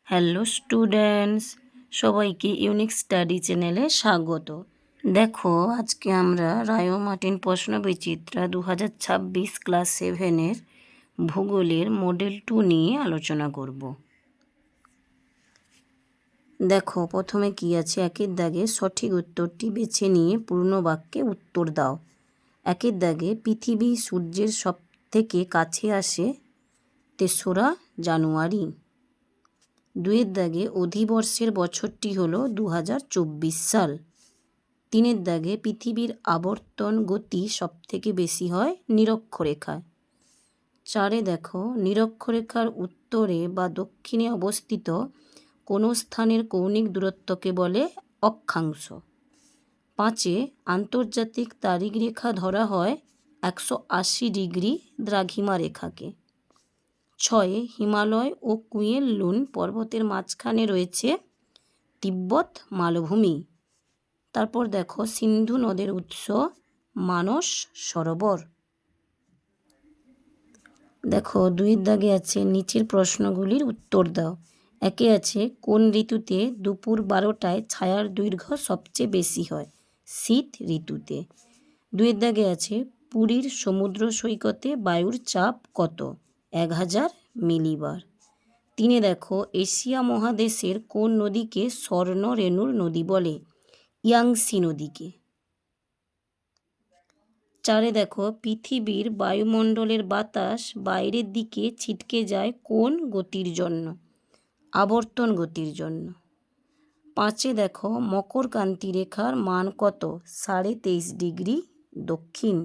Hello students, সবাইকে unique study চ্যানেলে স্বাগত। দেখো, আজকে আমরা রায় মার্টিন প্রশ্নবিচিত্রা 2026 ক্লাস 7-এর ভূগোলের মডেল 2 নিয়ে আলোচনা করব। দেখো, প্রথমে কি আছে, একের দাগে সঠিক উত্তরটি বেছে নিয়ে পূর্ণ বাক্যে উত্তর দাও। একের দাগে পৃথিবী সূর্যের সব থেকে কাছে আসে 3রা জানুয়ারি। দুয়ের দাগে অধিবর্ষের বছরটি হলো 2024 সাল। তিনের দাগে পৃথিবীর আবর্তন গতি সবথেকে বেশি হয় নিরক্ষরেখায়। চারে দেখো, নিরক্ষরেখার উত্তরে বা দক্ষিণে অবস্থিত কোনো স্থানের কৌণিক দূরত্বকে বলে অক্ষাংশ। পাঁচে আন্তর্জাতিক তারিখ রেখা ধরা হয় 180 ডিগ্রি দ্রাঘিমা রেখাকে। ছয়ে হিমালয় ও কুয়েল লুন পর্বতের মাঝখানে রয়েছে তিব্বত মালভূমি। তারপর দেখো, সিন্ধু নদের উৎস মানস সরোবর। দেখো, দুইয়ের দাগে আছে নিচের প্রশ্নগুলির উত্তর দাও। একে আছে, কোন ঋতুতে দুপুর 12টায় ছায়ার দৈর্ঘ্য সবচেয়ে বেশি হয়? শীত ঋতুতে। দুইয়ের দাগে আছে, পুরীর সমুদ্র সৈকতে বায়ুর চাপ কত? 1000 মিলিবার। তিনে দেখো, এশিয়া মহাদেশের কোন নদীকে স্বর্ণ রেণুর নদী বলে? ইয়াংসি নদীকে। চারে দেখো, পৃথিবীর বায়ুমণ্ডলের বাতাস বাইরের দিকে ছিটকে যায় কোন গতির জন্য? আবর্তন গতির জন্য। পাঁচে দেখো, মকরকান্তি রেখার মান কত? 23.5 ডিগ্রি দক্ষিণ।